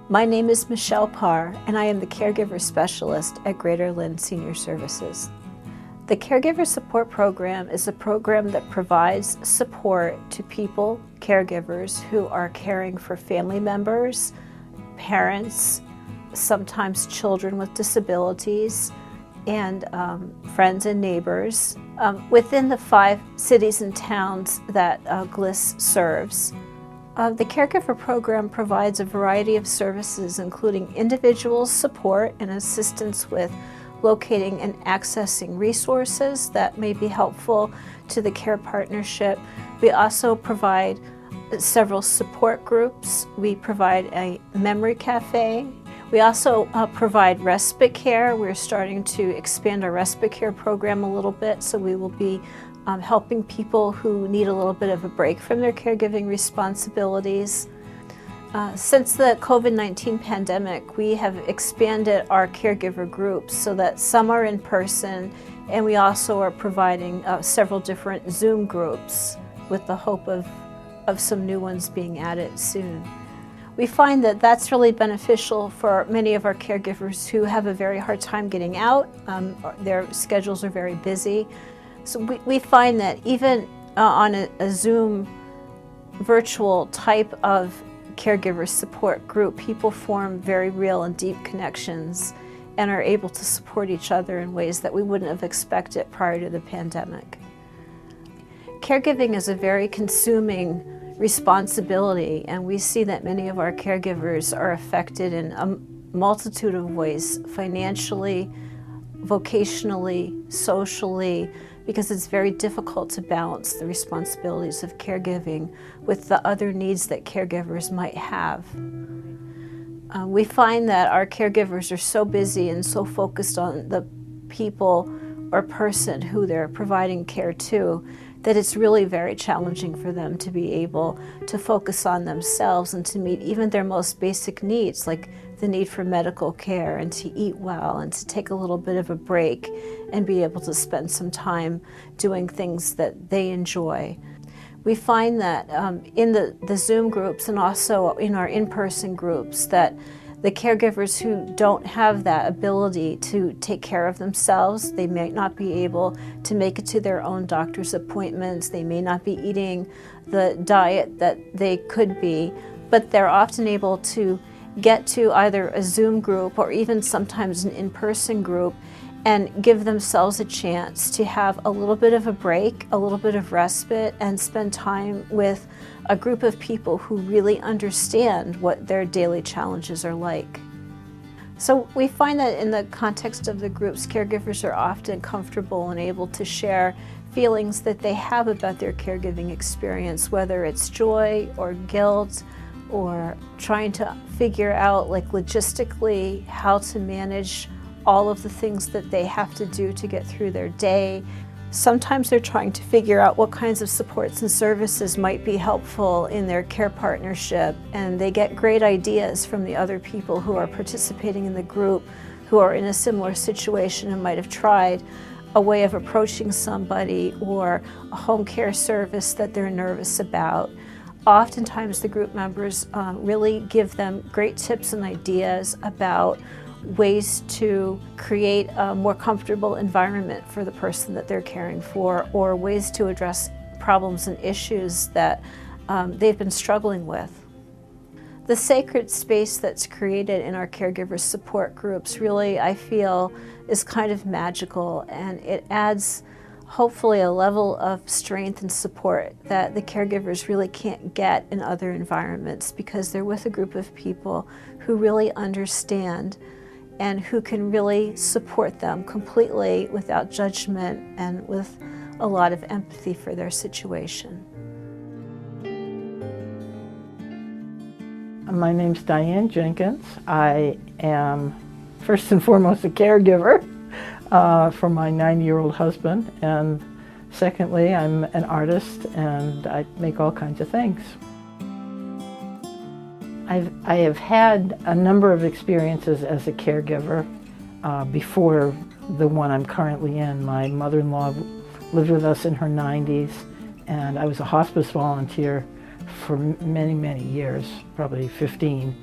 My name is Michele Parr, and I am the Caregiver Specialist at Greater Lynn Senior Services. The Caregiver Support Program is a program that provides support to people, caregivers, who are caring for family members, parents, sometimes children with disabilities, and friends and neighbors within the 5 cities and towns that GLSS serves. The Caregiver program provides a variety of services, including individual support and assistance with locating and accessing resources that may be helpful to the care partnership. We also provide several support groups. We provide a memory cafe. We also provide respite care. We're starting to expand our respite care program a little bit, so we will be helping people who need a little bit of a break from their caregiving responsibilities. Since the COVID-19 pandemic, we have expanded our caregiver groups so that some are in person, and we also are providing several different Zoom groups with the hope of some new ones being added soon. We find that that's really beneficial for many of our caregivers who have a very hard time getting out. Their schedules are very busy. So we find that even on a Zoom virtual type of caregiver support group, people form very real and deep connections and are able to support each other in ways that we wouldn't have expected prior to the pandemic. Caregiving is a very consuming responsibility, and we see that many of our caregivers are affected in a multitude of ways, financially, vocationally, socially, because it's very difficult to balance the responsibilities of caregiving with the other needs that caregivers might have. We find that our caregivers are so busy and so focused on the people or person who they're providing care to that it's really very challenging for them to be able to focus on themselves and to meet even their most basic needs, like the need for medical care and to eat well and to take a little bit of a break and be able to spend some time doing things that they enjoy. We find that in the Zoom groups and also in our in-person groups that the caregivers who don't have that ability to take care of themselves, they may not be able to make it to their own doctor's appointments, they may not be eating the diet that they could be, but they're often able to get to either a Zoom group or even sometimes an in-person group and give themselves a chance to have a little bit of a break, a little bit of respite, and spend time with a group of people who really understand what their daily challenges are like. So we find that in the context of the groups, caregivers are often comfortable and able to share feelings that they have about their caregiving experience, whether it's joy or guilt, or trying to figure out, like, logistically how to manage all of the things that they have to do to get through their day. Sometimes they're trying to figure out what kinds of supports and services might be helpful in their care partnership, and they get great ideas from the other people who are participating in the group who are in a similar situation and might have tried a way of approaching somebody or a home care service that they're nervous about. Oftentimes the group members really give them great tips and ideas about ways to create a more comfortable environment for the person that they're caring for, or ways to address problems and issues that they've been struggling with. The sacred space that's created in our caregiver support groups really, I feel, is kind of magical, and it adds hopefully a level of strength and support that the caregivers really can't get in other environments, because they're with a group of people who really understand and who can really support them completely without judgment and with a lot of empathy for their situation. My name's Dianne Jenkins. I am first and foremost a caregiver for my 90-year-old husband, and secondly, I'm an artist and I make all kinds of things. I have had a number of experiences as a caregiver before the one I'm currently in. My mother-in-law lived with us in her 90s, and I was a hospice volunteer for many, many years, probably 15.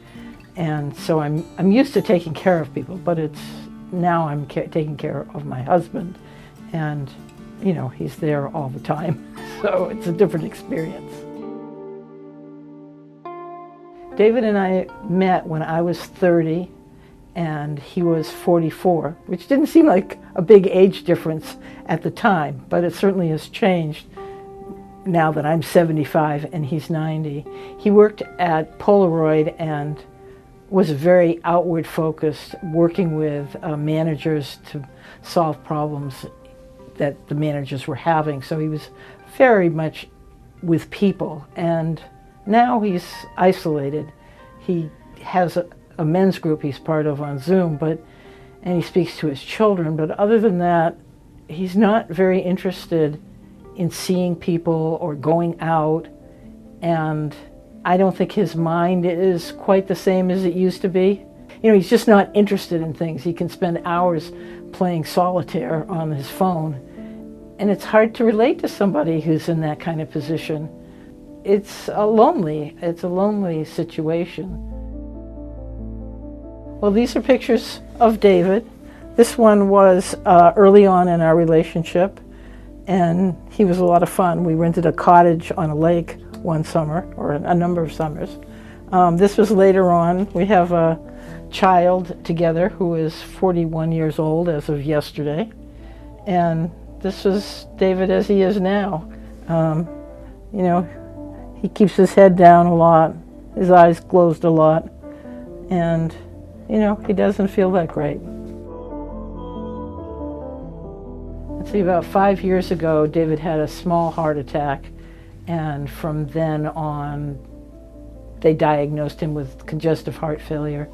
And so I'm used to taking care of people, but now I'm taking care of my husband, and you know, he's there all the time, so it's a different experience. David and I met when I was 30 and he was 44, which didn't seem like a big age difference at the time, but it certainly has changed now that I'm 75 and he's 90. He worked at Polaroid and was very outward focused, working with managers to solve problems that the managers were having. So he was very much with people, and now he's isolated. He has a men's group he's part of on Zoom, and he speaks to his children, but other than that, he's not very interested in seeing people or going out, and I don't think his mind is quite the same as it used to be. You know, he's just not interested in things. He can spend hours playing solitaire on his phone, and it's hard to relate to somebody who's in that kind of position. It's a lonely situation. Well, these are pictures of David. This one was early on in our relationship, and he was a lot of fun. We rented a cottage on a lake one summer, or a number of summers. This was later on. We have a child together who is 41 years old as of yesterday, and this was David as he is now. You know, he keeps his head down a lot, his eyes closed a lot, and you know, he doesn't feel that great. Let's see, about 5 years ago, David had a small heart attack, and from then on, they diagnosed him with congestive heart failure.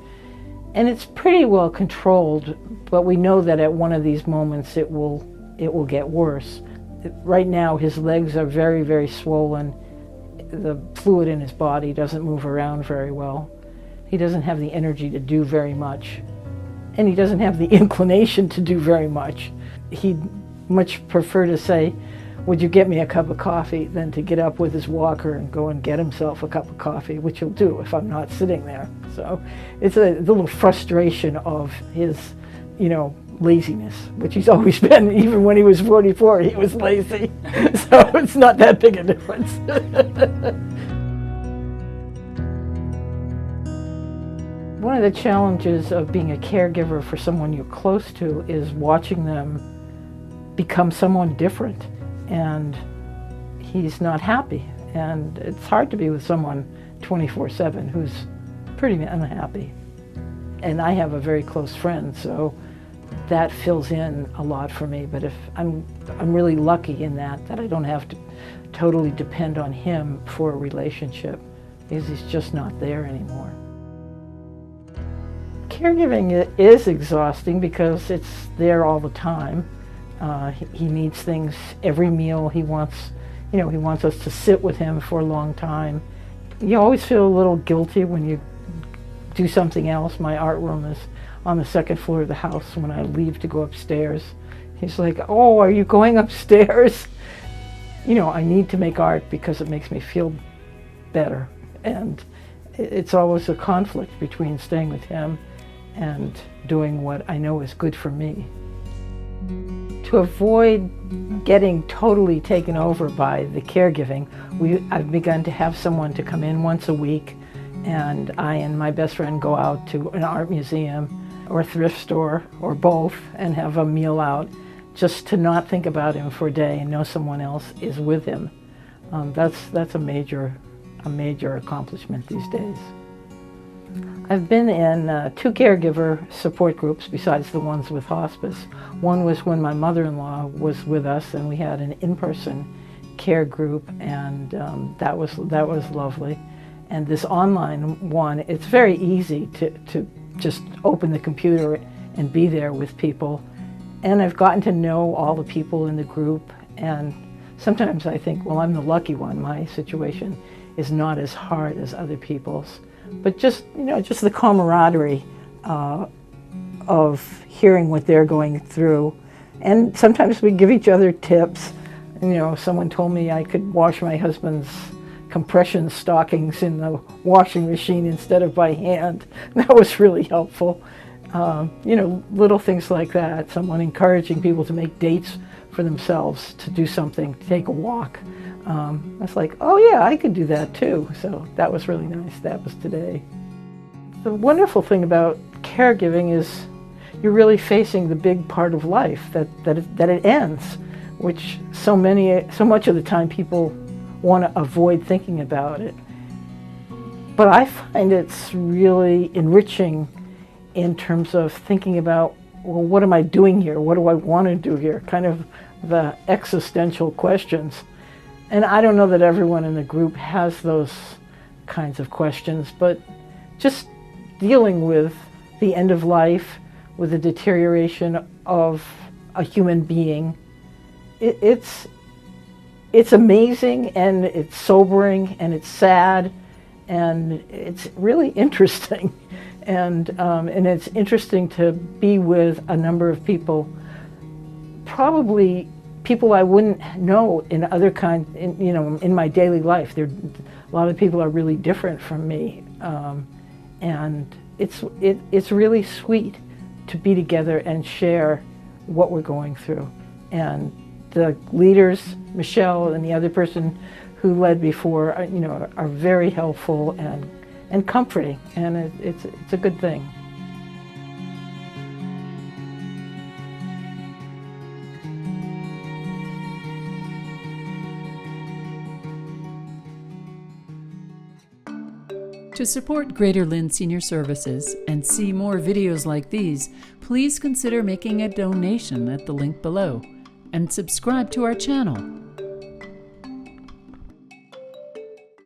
And it's pretty well controlled, but we know that at one of these moments it will get worse. Right now, his legs are very, very swollen. The fluid in his body doesn't move around very well. He doesn't have the energy to do very much, and he doesn't have the inclination to do very much. He'd much prefer to say, "Would you get me a cup of coffee?" than to get up with his walker and go and get himself a cup of coffee, which he'll do if I'm not sitting there. So it's a little frustration of his, you know, laziness, which he's always been. Even when he was 44, he was lazy. So it's not that big a difference. One of the challenges of being a caregiver for someone you're close to is watching them become someone different, and he's not happy, and it's hard to be with someone 24/7 who's pretty unhappy. And I have a very close friend, so that fills in a lot for me, but if I'm really lucky in that I don't have to totally depend on him for a relationship, because he's just not there anymore. Caregiving is exhausting because it's there all the time. He needs things every meal. He wants us to sit with him for a long time. You always feel a little guilty when you do something else. My art room is on the second floor of the house. When I leave to go upstairs, he's like, "Oh, are you going upstairs?" You know, I need to make art because it makes me feel better. And it's always a conflict between staying with him and doing what I know is good for me. To avoid getting totally taken over by the caregiving, I've begun to have someone to come in once a week, and I and my best friend go out to an art museum or thrift store or both and have a meal out, just to not think about him for a day and know someone else is with him. That's a major accomplishment these days. I've been in 2 caregiver support groups besides the ones with hospice. One was when my mother-in-law was with us, and we had an in-person care group, and that was lovely. And this online one, it's very easy to just open the computer and be there with people. And I've gotten to know all the people in the group, and sometimes I think, well, I'm the lucky one. My situation is not as hard as other people's. But just the camaraderie of hearing what they're going through. And sometimes we give each other tips. You know, someone told me I could wash my husband's compression stockings in the washing machine instead of by hand. That was really helpful. You know, little things like that. Someone encouraging people to make dates for themselves, to do something, to take a walk. I was like, oh yeah, I could do that too. So that was really nice. That was today. The wonderful thing about caregiving is you're really facing the big part of life, that it ends, which so much of the time people want to avoid thinking about it. But I find it's really enriching in terms of thinking about, well, what am I doing here? What do I want to do here? Kind of the existential questions. And I don't know that everyone in the group has those kinds of questions, but just dealing with the end of life, with the deterioration of a human being, it's amazing, and it's sobering, and it's sad, and it's really interesting. And it's interesting to be with a number of people, probably people I wouldn't know in other in my daily life. A lot of people are really different from me, and it's really sweet to be together and share what we're going through. And the leaders, Michele and the other person who led before, are very helpful and comforting, and it's a good thing. To support Greater Lynn Senior Services and see more videos like these, please consider making a donation at the link below and subscribe to our channel.